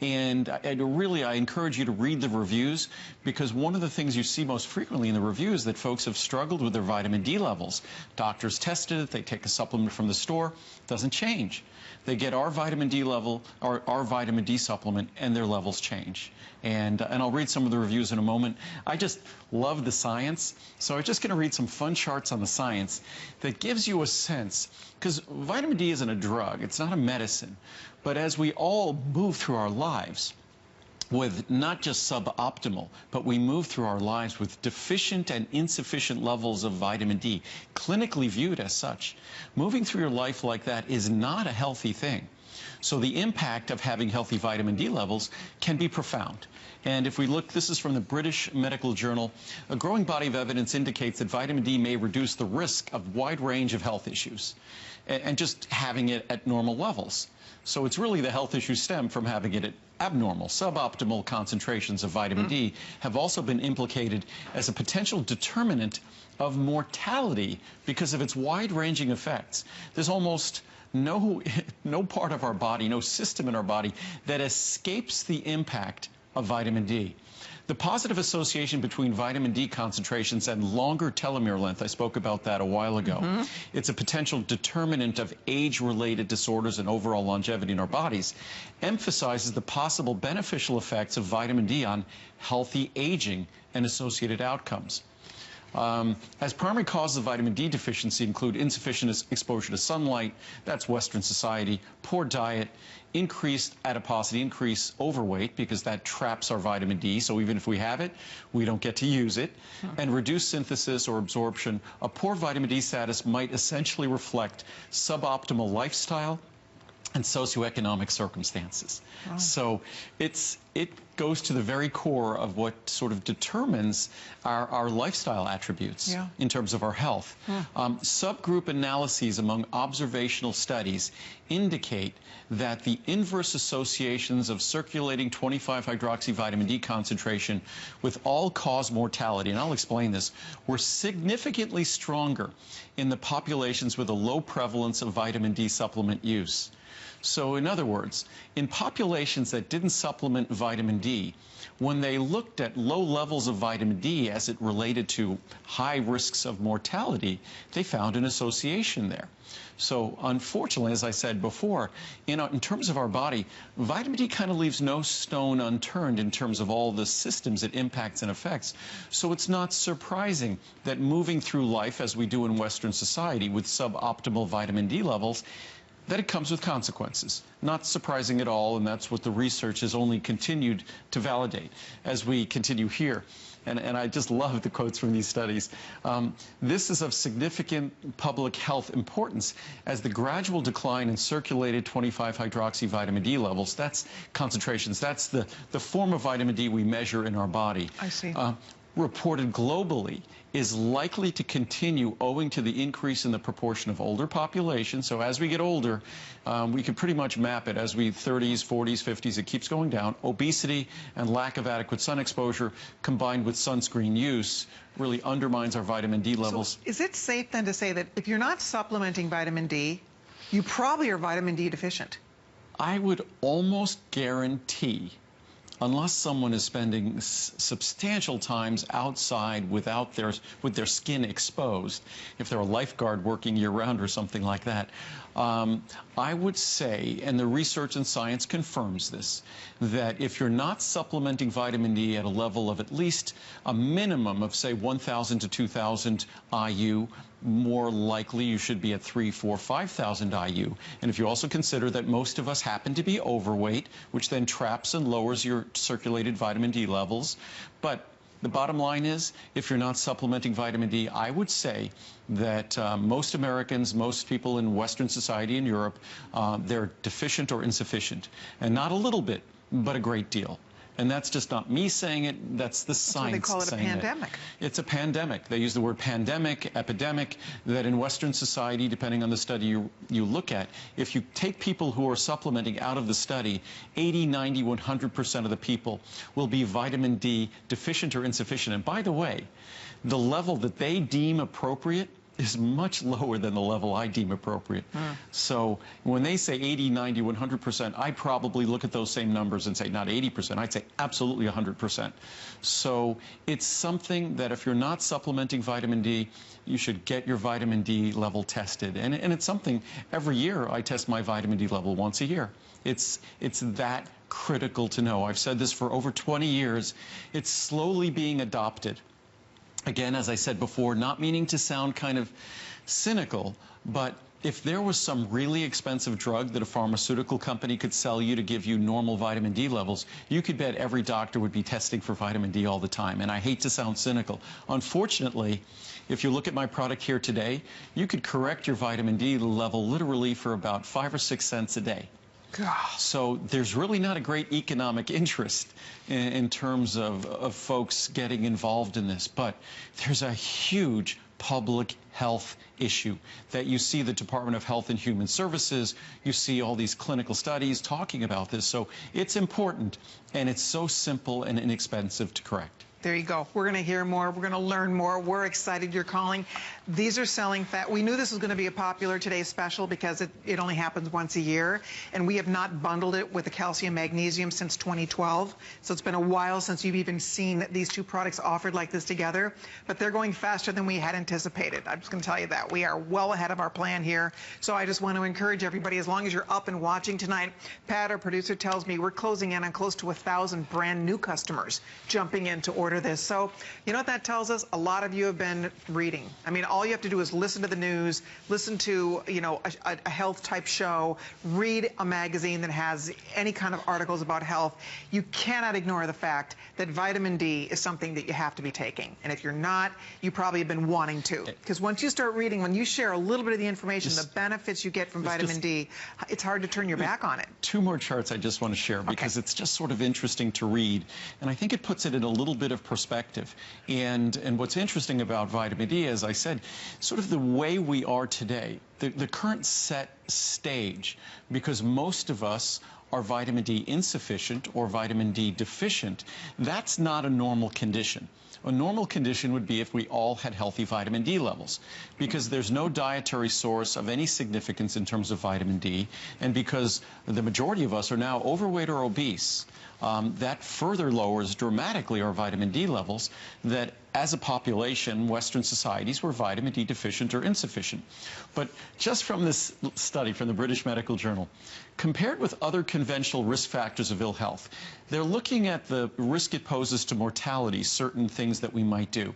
And I encourage you to read the reviews, because one of the things you see most frequently in the reviews is that folks have struggled with their vitamin D levels. Doctors tested it, they take a supplement from the store, doesn't change. They get our vitamin D level, our vitamin D supplement, and their levels change. And I'll read some of the reviews in a moment. I just love the science, so I'm just going to read some fun charts on the science that gives you a sense, because vitamin D isn't a drug, it's not a medicine, but as we all move through our lives with not just suboptimal, but we move through our lives with deficient and insufficient levels of vitamin D, clinically viewed as such. Moving through your life like that is not a healthy thing. So the impact of having healthy vitamin D levels can be profound. And if we look, this is from the British Medical Journal, a growing body of evidence indicates that vitamin D may reduce the risk of a wide range of health issues, and just having it at normal levels. So it's really the health issues stem from having it at abnormal, suboptimal concentrations of vitamin D have also been implicated as a potential determinant of mortality because of its wide-ranging effects. There's almost no part of our body, no system in our body that escapes the impact of vitamin D. The positive association between vitamin D concentrations and longer telomere length, I spoke about that a while ago. It's a potential determinant of age-related disorders and overall longevity in our bodies, emphasizes the possible beneficial effects of vitamin D on healthy aging and associated outcomes. As primary causes of vitamin D deficiency include insufficient exposure to sunlight, that's Western society, poor diet, increased adiposity, increased overweight, because that traps our vitamin D, so even if we have it, we don't get to use it, and reduced synthesis or absorption. A poor vitamin D status might essentially reflect suboptimal lifestyle and socioeconomic circumstances. Wow. So it goes to the very core of what sort of determines our lifestyle attributes in terms of our health. Subgroup analyses among observational studies indicate that the inverse associations of circulating 25-hydroxyvitamin D concentration with all-cause mortality, and I'll explain this, were significantly stronger in the populations with a low prevalence of vitamin D supplement use. So in other words, in populations that didn't supplement vitamin D, when they looked at low levels of vitamin D as it related to high risks of mortality, they found an association there. So unfortunately, as I said before, in terms of our body, vitamin D kind of leaves no stone unturned in terms of all the systems it impacts and affects. So it's not surprising that moving through life, as we do in Western society, with suboptimal vitamin D levels, that it comes with consequences. Not surprising at all, and that's what the research has only continued to validate as we continue here. And I just love the quotes from these studies. This is of significant public health importance as the gradual decline in circulated 25-hydroxy vitamin D levels, that's concentrations, that's the form of vitamin D we measure in our body. I see. Reported globally is likely to continue owing to the increase in the proportion of older population. So as we get older, we can pretty much map it as we 30s, 40s, 50s, it keeps going down. Obesity and lack of adequate sun exposure combined with sunscreen use really undermines our vitamin D levels. So is it safe then to say that if you're not supplementing vitamin D, you probably are vitamin D deficient? I would almost guarantee, unless someone is spending substantial times outside with their skin exposed, if they're a lifeguard working year-round or something like that, I would say, and the research and science confirms this, that if you're not supplementing vitamin D at a level of at least a minimum of, say, 1,000 to 2,000 IU, more likely you should be at 3, 4, 5,000 IU. And if you also consider that most of us happen to be overweight, which then traps and lowers your circulated vitamin D levels. But the bottom line is, if you're not supplementing vitamin D, I would say that most Americans, most people in Western society and Europe, they're deficient or insufficient. And not a little bit, but a great deal. And that's just not me saying it, that's the science saying it. That's why they call it a pandemic. It's a pandemic. They use the word pandemic, epidemic, that in Western society, depending on the study you look at, if you take people who are supplementing out of the study, 80, 90, 100% of the people will be vitamin D deficient or insufficient. And by the way, the level that they deem appropriate is much lower than the level I deem appropriate. So when they say 80, 90, 100%, I probably look at those same numbers and say not 80%, I'd say absolutely 100%. So it's something that if you're not supplementing vitamin D, you should get your vitamin D level tested. And it's something, every year I test my vitamin D level once a year. It's that critical to know. I've said this for over 20 years. It's slowly being adopted. Again, as I said before, not meaning to sound kind of cynical, but if there was some really expensive drug that a pharmaceutical company could sell you to give you normal vitamin D levels, you could bet every doctor would be testing for vitamin D all the time. And I hate to sound cynical. Unfortunately, if you look at my product here today, you could correct your vitamin D level literally for about 5 or 6 cents a day. So there's really not a great economic interest in terms of folks getting involved in this, but there's a huge public health issue that you see the Department of Health and Human Services, you see all these clinical studies talking about this. So it's important, and it's so simple and inexpensive to correct. There you go. We're going to hear more. We're going to learn more. We're excited you're calling. These are selling fast. We knew this was going to be a popular today's special because it only happens once a year, and we have not bundled it with the calcium magnesium since 2012. So it's been a while since you've even seen these two products offered like this together, but they're going faster than we had anticipated. I'm just going to tell you that. We are well ahead of our plan here. So I just want to encourage everybody, as long as you're up and watching tonight, Pat, our producer, tells me we're closing in on close to 1,000 brand new customers jumping in to order this. So you know what that tells us? A lot of you have been reading. I mean, all you have to do is listen to the news, listen to, you know, a health type show, read a magazine that has any kind of articles about health. You cannot ignore the fact that vitamin D is something that you have to be taking. And if you're not, you probably have been wanting to. Because once you start reading, when you share a little bit of the information, the benefits you get from vitamin D, it's hard to turn your back on it. 2 more charts I just want to share because it's just sort of interesting to read. And I think it puts it in a little bit of perspective. And what's interesting about vitamin D, as I said, sort of the way we are today, the current set stage, because most of us are vitamin D insufficient or vitamin D deficient, that's not a normal condition. A normal condition would be if we all had healthy vitamin D levels, because there's no dietary source of any significance in terms of vitamin D, and because the majority of us are now overweight or obese, that further lowers dramatically our vitamin D levels, that as a population, Western societies were vitamin D deficient or insufficient. But just from this study from the British Medical Journal, compared with other conventional risk factors of ill health, they're looking at the risk it poses to mortality, certain things that we might do.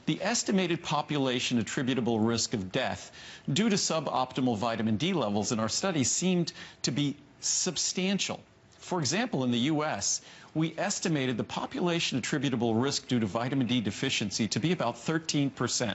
The estimated population attributable risk of death due to suboptimal vitamin D levels in our study seemed to be substantial. For example, in the U.S., we estimated the population attributable risk due to vitamin D deficiency to be about 13%.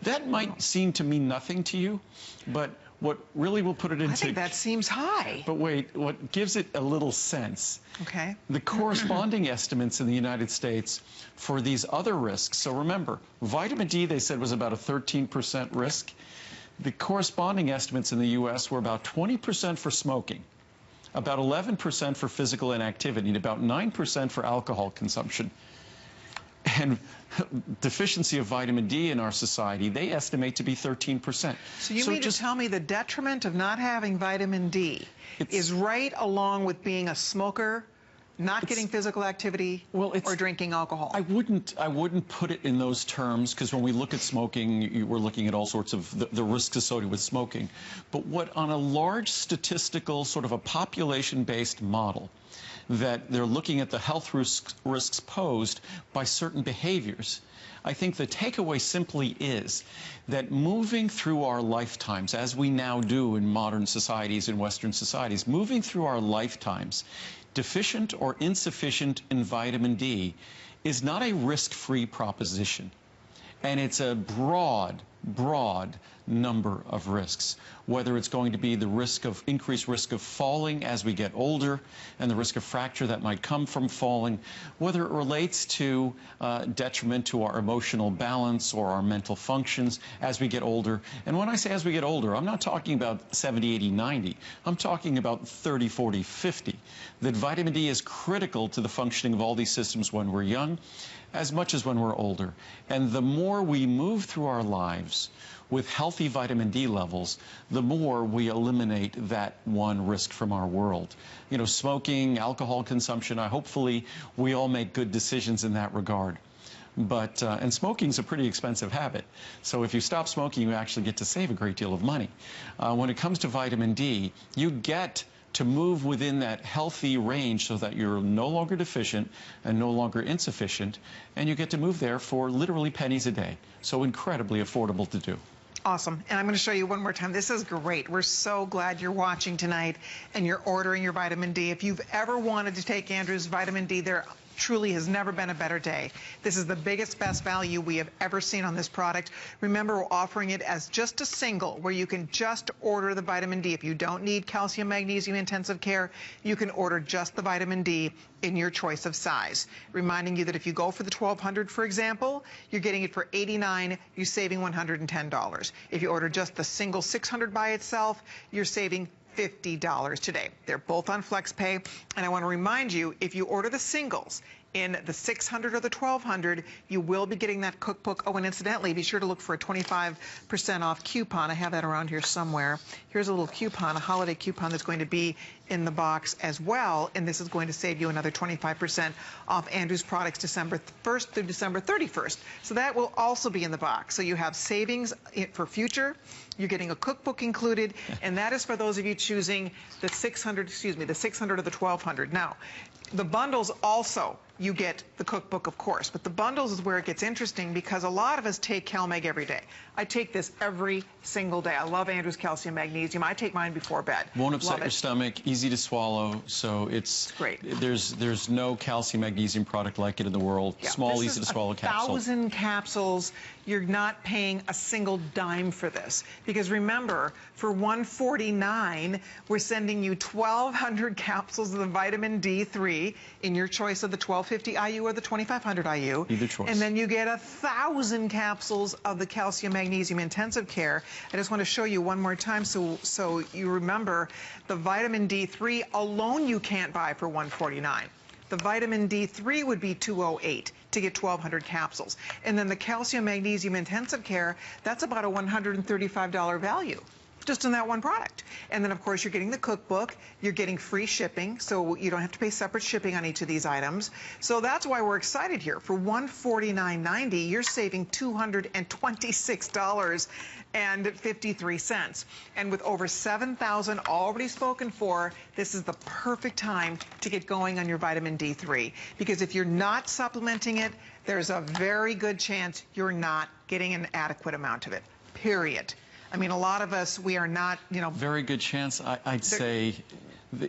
That might seem to mean nothing to you, but what really will put it into... I think that seems high. But wait, what gives it a little sense, okay, the corresponding estimates in the United States for these other risks. So remember, vitamin D, they said, was about a 13% risk. The corresponding estimates in the U.S. were about 20% for smoking, about 11% for physical inactivity, and about 9% for alcohol consumption. And deficiency of vitamin D in our society, they estimate to be 13%. So you mean to tell me the detriment of not having vitamin D is right along with being a smoker, not getting physical activity, or drinking alcohol? I wouldn't put it in those terms, because when we look at smoking, we're looking at all sorts of the risks associated with smoking. But what, on a large statistical, sort of a population-based model, that they're looking at the health risks posed by certain behaviors, I think the takeaway simply is that moving through our lifetimes, as we now do in modern societies, in Western societies, moving through our lifetimes, deficient or insufficient in vitamin D is not a risk-free proposition. And it's a broad number of risks, whether it's going to be the increased risk of falling as we get older and the risk of fracture that might come from falling, whether it relates to detriment to our emotional balance or our mental functions as we get older. And when I say as we get older, I'm not talking about 70, 80, 90. I'm talking about 30, 40, 50. That vitamin D is critical to the functioning of all these systems when we're young, as much as when we're older. And the more we move through our lives with healthy vitamin D levels, the more we eliminate that one risk from our world. You know, smoking, alcohol consumption, hopefully we all make good decisions in that regard. But, and smoking's a pretty expensive habit. So if you stop smoking, you actually get to save a great deal of money. When it comes to vitamin D, you get to move within that healthy range so that you're no longer deficient and no longer insufficient, and you get to move there for literally pennies a day. So incredibly affordable to do. Awesome. And I'm going to show you one more time. This is great. We're so glad you're watching tonight and you're ordering your vitamin D. If you've ever wanted to take Andrew's vitamin D, there truly has never been a better day. This is the biggest, best value we have ever seen on this product. Remember, we're offering it as just a single, where you can just order the vitamin D. If you don't need calcium, magnesium, intensive care, you can order just the vitamin D in your choice of size. Reminding you that if you go for the 1200, for example, you're getting it for $89, you're saving $110. If you order just the single 600 by itself, you're saving $50 today. They're both on FlexPay, and I want to remind you, if you order the singles in the 600 or the 1200, you will be getting that cookbook. Oh, and incidentally, be sure to look for a 25% off coupon. I have that around here somewhere. Here's a little coupon, a holiday coupon that's going to be in the box as well, and this is going to save you another 25% off Andrew's products December 1st through December 31st. So that will also be in the box. So you have savings for future. You're getting a cookbook included, and that is for those of you choosing the 600, the 600 or the 1200. Now, the bundles also, you get the cookbook, of course, but the bundles is where it gets interesting, because a lot of us take CalMag every day. I take this every single day. I love Andrew's calcium magnesium. I take mine before bed. Won't upset your stomach, easy to swallow, so it's great. There's no calcium magnesium product like it in the world. Yeah, small, easy to swallow capsule. 1,000 capsules. You're not paying a single dime for this, because remember, for $149, we're sending you 1,200 capsules of the vitamin D3 in your choice of the 1250 IU or the 2500 IU. Either choice. And then you get 1,000 capsules of the calcium magnesium intensive care. I just want to show you one more time so you remember, the vitamin D3 alone you can't buy for $149. The vitamin D3 would be $208. to get 1,200 capsules. And then the calcium magnesium intensive care, that's about a $135 value just in that one product. And then of course you're getting the cookbook, you're getting free shipping, so you don't have to pay separate shipping on each of these items. So that's why we're excited here. For $149.90, you're saving $226.53. And with over 7,000 already spoken for, this is the perfect time to get going on your vitamin D3. Because if you're not supplementing it, there's a very good chance you're not getting an adequate amount of it, period. I mean, a lot of us, we are not, you know. Very good chance, I'd say,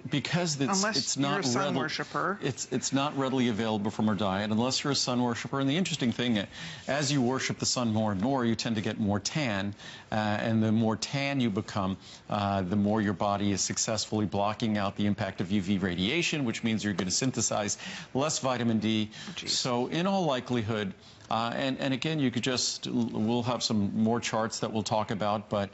because it's not you're a sun worshiper. It's not readily available from our diet unless you're a sun worshiper. And the interesting thing, as you worship the sun more and more, you tend to get more tan, and the more tan you become, the more your body is successfully blocking out the impact of UV radiation, which means you're going to synthesize less vitamin D. Oh, so in all likelihood, and again, you could we'll have some more charts that we'll talk about, but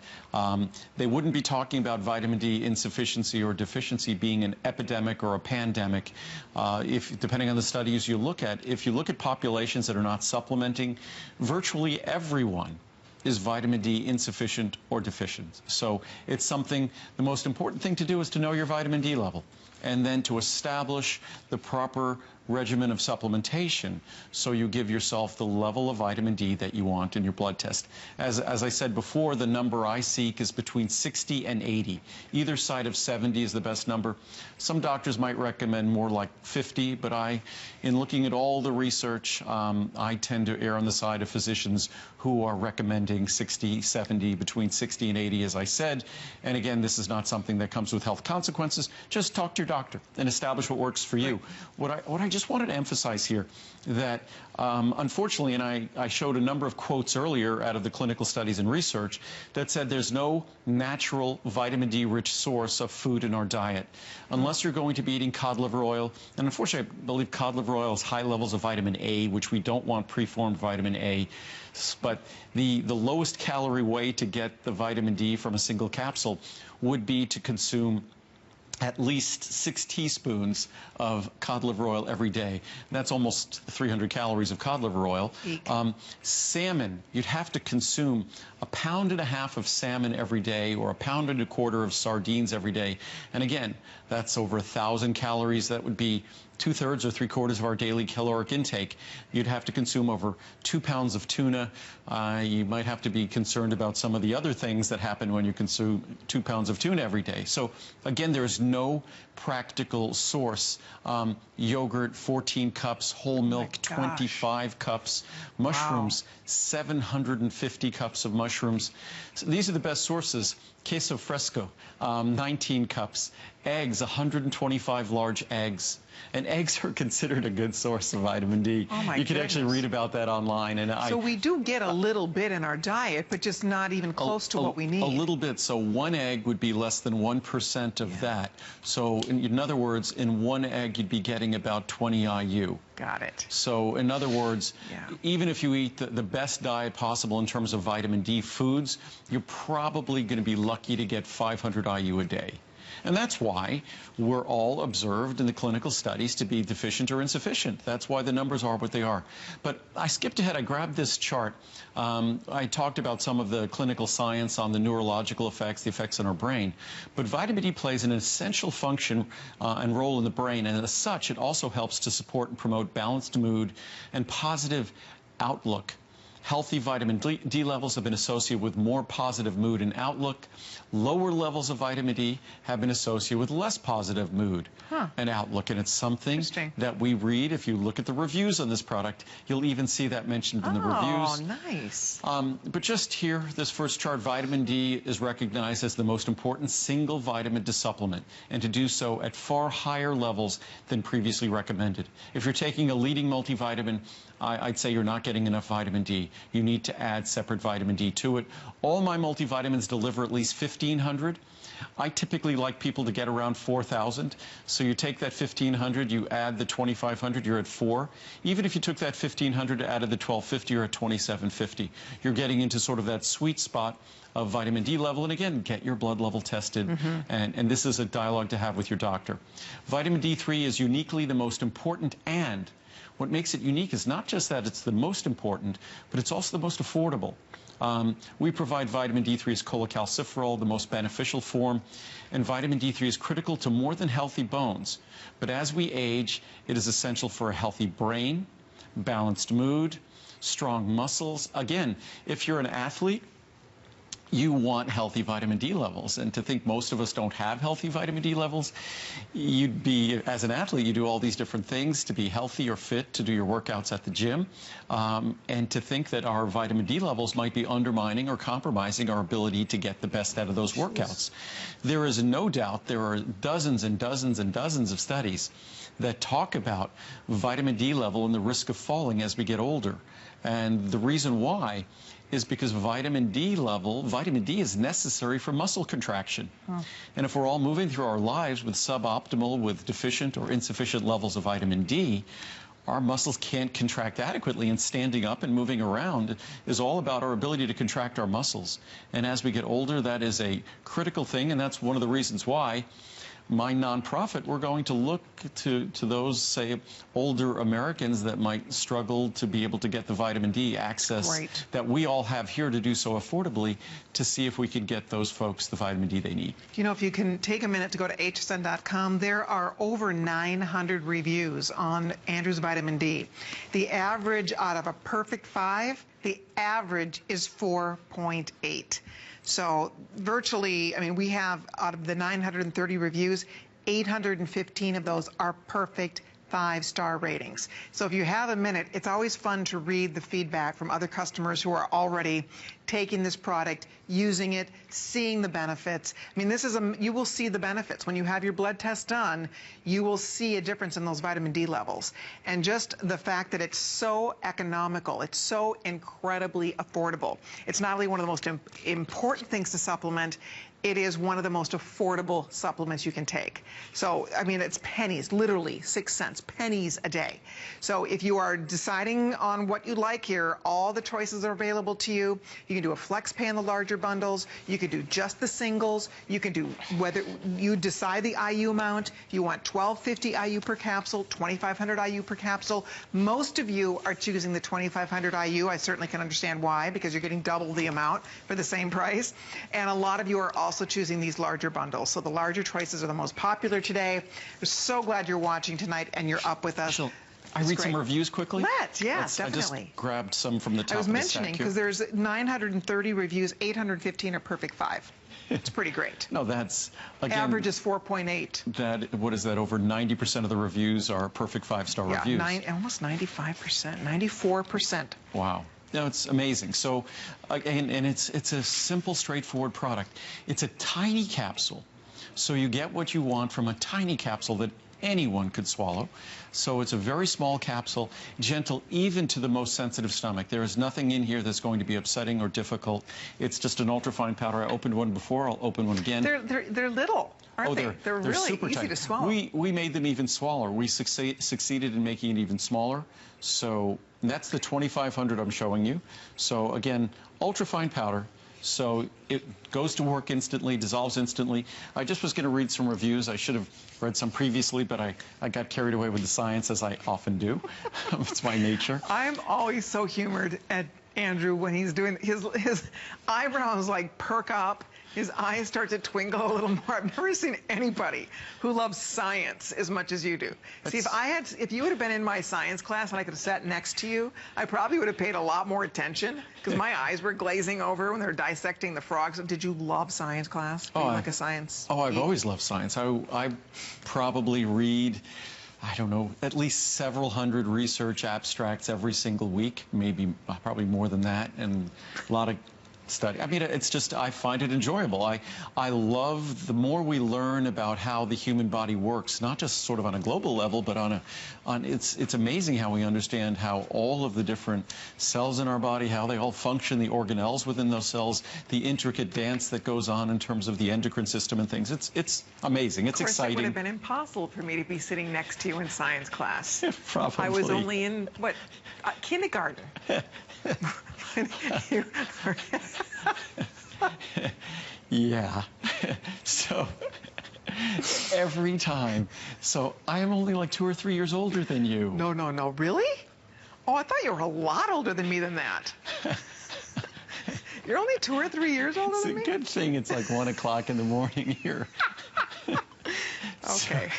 they wouldn't be talking about vitamin D insufficiency or deficiency being an epidemic or a pandemic. Depending on the studies you look at, if you look at populations that are not supplementing, virtually everyone is vitamin D insufficient or deficient. So it's something, the most important thing to do is to know your vitamin D level, and then to establish the proper regimen of supplementation so you give yourself the level of vitamin D that you want in your blood test. As I said before, the number I seek is between 60 and 80. Either side of 70 is the best number. Some doctors might recommend more like 50, but in looking at all the research, I tend to err on the side of physicians who are recommending 60, 70, between 60 and 80, as I said. And again, this is not something that comes with health consequences. Just talk to your doctor and establish what works for you. What I just wanted to emphasize here, that unfortunately, and I showed a number of quotes earlier out of the clinical studies and research that said there's no natural vitamin D rich source of food in our diet unless you're going to be eating cod liver oil. And unfortunately, I believe cod liver oil has high levels of vitamin A, which we don't want preformed vitamin A. But the lowest calorie way to get the vitamin D from a single capsule would be to consume at least 6 teaspoons of cod liver oil every day. That's almost 300 calories of cod liver oil. Salmon, you'd have to consume 1.5 pounds of salmon every day, or 1.25 pounds of sardines every day. And again, that's over 1,000 calories. That would be 2/3 or 3/4 of our daily caloric intake. You'd have to consume over 2 pounds of tuna. You might have to be concerned about some of the other things that happen when you consume 2 pounds of tuna every day. So again, there's no practical source. Yogurt, 14 cups, whole milk, 25 cups, mushrooms, 750 cups of mushrooms. So these are the best sources. Queso fresco, 19 cups. Eggs, 125 large eggs. And eggs are considered a good source of vitamin D. Oh my You can goodness. actually read about that online. And so we do get a little bit in our diet, but just not even close to what we need. A little bit. So one egg would be less than 1% of that. So in other words, in one egg, you'd be getting about 20 IU. Got it. So in other words, even if you eat the best diet possible in terms of vitamin D foods, you're probably going to be lucky to get 500 IU a day. And that's why we're all observed in the clinical studies to be deficient or insufficient. That's why the numbers are what they are. But I skipped ahead. I grabbed this chart. I talked about some of the clinical science on the neurological effects, the effects on our brain. But vitamin D plays an essential function and role in the brain. And as such, it also helps to support and promote balanced mood and positive outlook. Healthy vitamin D levels have been associated with more positive mood and outlook. Lower levels of vitamin D have been associated with less positive mood and outlook. And it's something that we read. If you look at the reviews on this product, you'll even see that mentioned in the reviews. Oh, nice. But just here, this first chart, vitamin D is recognized as the most important single vitamin to supplement, and to do so at far higher levels than previously recommended. If you're taking a leading multivitamin, I'd say you're not getting enough vitamin D. You need to add separate vitamin D to it. All my multivitamins deliver at least 1,500. I typically like people to get around 4,000. So you take that 1,500, you add the 2,500, you're at 4. Even if you took that 1,500, added the 1,250, you're at 2,750. You're getting into sort of that sweet spot of vitamin D level. And again, get your blood level tested. And this is a dialogue to have with your doctor. Vitamin D3 is uniquely the most important and what makes it unique is not just that it's the most important, but it's also the most affordable. We provide vitamin D3 as cholecalciferol, the most beneficial form, and vitamin D3 is critical to more than healthy bones. But as we age, it is essential for a healthy brain, balanced mood, strong muscles. Again, if you're an athlete, you want healthy vitamin D levels, and to think most of us don't have healthy vitamin D levels, you'd be, as an athlete, you do all these different things to be healthy or fit, to do your workouts at the gym, and to think that our vitamin D levels might be undermining or compromising our ability to get the best out of those workouts. There is no doubt there are dozens and dozens and dozens of studies that talk about vitamin D level and the risk of falling as we get older. And the reason why is because vitamin D is necessary for muscle contraction. And if we're all moving through our lives with suboptimal, with deficient or insufficient levels of vitamin D, our muscles can't contract adequately, and standing up and moving around is all about our ability to contract our muscles. And as we get older, that is a critical thing, and that's one of the reasons why my nonprofit, we're going to look to those, say, older Americans that might struggle to be able to get the vitamin D access that we all have here to do so affordably, to see if we can get those folks the vitamin D they need. You know, if you can take a minute to go to hsn.com, there are over 900 reviews on Andrew's vitamin D. The average out of a perfect 5, the average is 4.8. So virtually, I mean, we have, out of the 930 reviews, 815 of those are perfect 5-star ratings. So if you have a minute, it's always fun to read the feedback from other customers who are already taking this product, using it, seeing the benefits. I mean, this is you will see the benefits. When you have your blood test done, you will see a difference in those vitamin D levels. And just the fact that it's so economical, it's so incredibly affordable. It's not only one of the most important things to supplement, it is one of the most affordable supplements you can take. So, I mean, it's pennies, literally 6 cents, pennies a day. So if you are deciding on what you like here, all the choices are available to you. You can do a flex pay in the larger bundles. You can do just the singles. You can do, whether you decide the IU amount, if you want 1250 IU per capsule, 2500 IU per capsule. Most of you are choosing the 2500 IU. I certainly can understand why, because you're getting double the amount for the same price. And a lot of you are also choosing these larger bundles. So the larger choices are the most popular today. We're so glad you're watching tonight and you're up with us. I read some reviews quickly? Yes, definitely. I just grabbed some from the top of the stack. I was mentioning, because there's 930 reviews, 815 are perfect 5. It's pretty great. No, that's, again, average is 4.8. What is that? Over 90% of the reviews are perfect 5-star reviews. Almost 95%, 94%. Wow. No, it's amazing. So, and it's a simple, straightforward product. It's a tiny capsule. So you get what you want from a tiny capsule that anyone could swallow. So it's a very small capsule, gentle even to the most sensitive stomach. There is nothing in here that's going to be upsetting or difficult. It's just an ultrafine powder. I opened one before. I'll open one again. They're little, aren't they? They're really super easy tight. to swallow. We made them even smaller. We succeeded in making it even smaller. So that's the 2500 I'm showing you. So again, ultrafine powder. So it goes to work instantly, dissolves instantly. I just was going to read some reviews. I should have read some previously, but I got carried away with the science, as I often do. It's my nature. I'm always so humored at Andrew when he's doing his eyebrows like perk up. His eyes start to twinkle a little more. I've never seen anybody who loves science as much as you do. See, if you would have been in my science class and I could have sat next to you, I probably would have paid a lot more attention, because my eyes were glazing over when they were dissecting the frogs. Did you love science class? Were you like a science? Oh, I've always loved science. I probably read, I don't know, at least several hundred research abstracts every single week, maybe probably more than that, and a lot of study. I mean, it's just, I find it enjoyable. I love, the more we learn about how the human body works, not just sort of on a global level, but it's amazing how we understand how all of the different cells in our body, how they all function, the organelles within those cells, the intricate dance that goes on in terms of the endocrine system and things. It's amazing. It's exciting. It would have been impossible for me to be sitting next to you in science class. Probably. I was only in, what, kindergarten. Yeah. So every time. So I am only like 2 or 3 years older than you. No, no, no. Really? Oh, I thought you were a lot older than me than that. You're only 2 or 3 years older than me? It's a good thing it's like 1 o'clock in the morning here. Okay.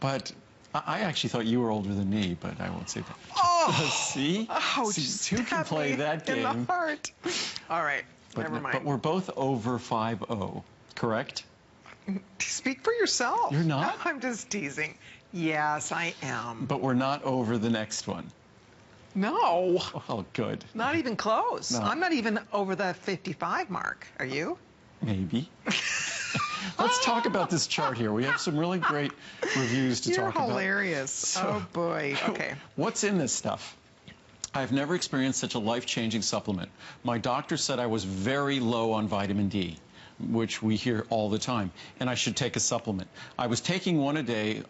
But I actually thought you were older than me, but I won't say that. Oh! See? Oh, See, who can play that game? In the heart. All right, never mind. But we're both over 5-0, correct? Speak for yourself. You're not? I'm just teasing. Yes, I am. But we're not over the next one. No. Oh, good. Not even close. No. I'm not even over the 55 mark. Are you? Maybe. Let's talk about this chart here. We have some really great reviews to talk about. You're hilarious. Oh, boy. Okay. What's in this stuff? I've never experienced such a life-changing supplement. My doctor said I was very low on vitamin D, which we hear all the time, and I should take a supplement. I was taking one a day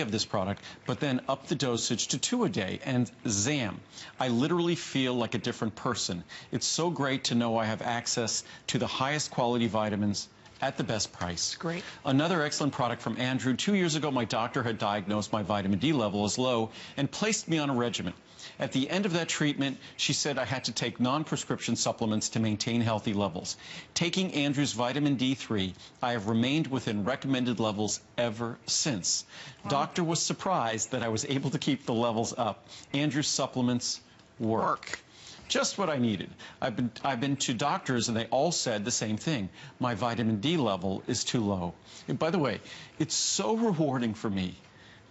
of this product, but then up the dosage to 2 a day, and zam, I literally feel like a different person. It's so great to know I have access to the highest quality vitamins at the best price. Great. Another excellent product from Andrew. 2 years ago, my doctor had diagnosed my vitamin D level as low and placed me on a regimen. At the end of that treatment, she said I had to take non-prescription supplements to maintain healthy levels. Taking Andrew's vitamin D3, I have remained within recommended levels ever since. Wow. Doctor was surprised that I was able to keep the levels up. Andrew's supplements work. Just what I needed. I've been to doctors and they all said the same thing. My vitamin D level is too low. And by the way, it's so rewarding for me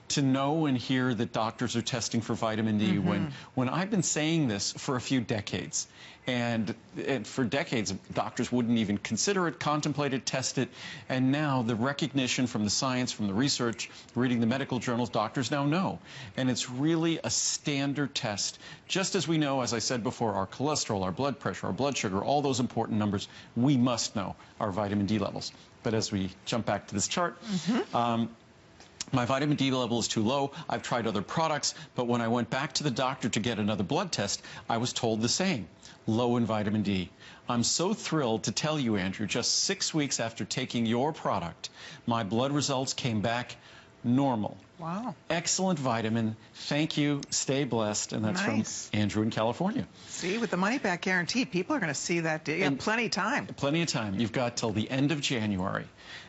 to know and hear that doctors are testing for vitamin D when I've been saying this for a few decades. And for decades, doctors wouldn't even consider it, contemplate it, test it. And now the recognition from the science, from the research, reading the medical journals, doctors now know. And it's really a standard test. Just as we know, as I said before, our cholesterol, our blood pressure, our blood sugar, all those important numbers, we must know our vitamin D levels. But as we jump back to this chart, my vitamin D level is too low. I've tried other products, but when I went back to the doctor to get another blood test, I was told the same, low in vitamin D. I'm so thrilled to tell you, Andrew, just 6 weeks after taking your product, my blood results came back normal. Wow. Excellent vitamin. Thank you. Stay blessed. And that's from Andrew in California. See, with the money-back guarantee, people are going to see that. You have plenty of time. Plenty of time. You've got till the end of January.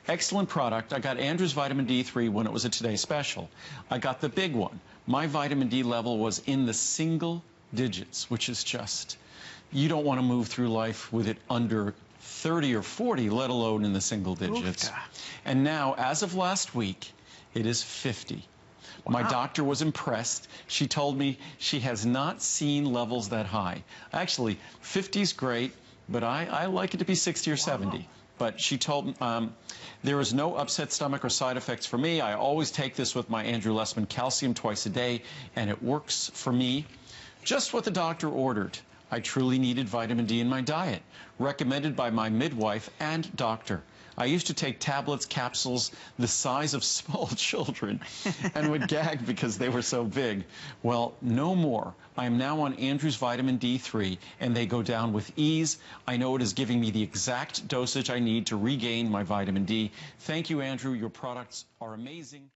Excellent product. I got Andrew's vitamin D3 when it was a Today Special. I got the big one. My vitamin D level was in the single digits, which is just, you don't want to move through life with it under 30 or 40, let alone in the single digits. Oofta. And now, as of last week, it is 50. Wow. My doctor was impressed. She told me she has not seen levels that high. Actually, 50 is great, but I like it to be 60 or 70. But she told me there is no upset stomach or side effects for me. I always take this with my Andrew Lessman calcium twice a day, and it works for me. Just what the doctor ordered. I truly needed vitamin D in my diet, recommended by my midwife and doctor. I used to take tablets, capsules, the size of small children, and would gag because they were so big. Well, no more. I am now on Andrew's vitamin D3, and they go down with ease. I know it is giving me the exact dosage I need to regain my vitamin D. Thank you, Andrew. Your products are amazing.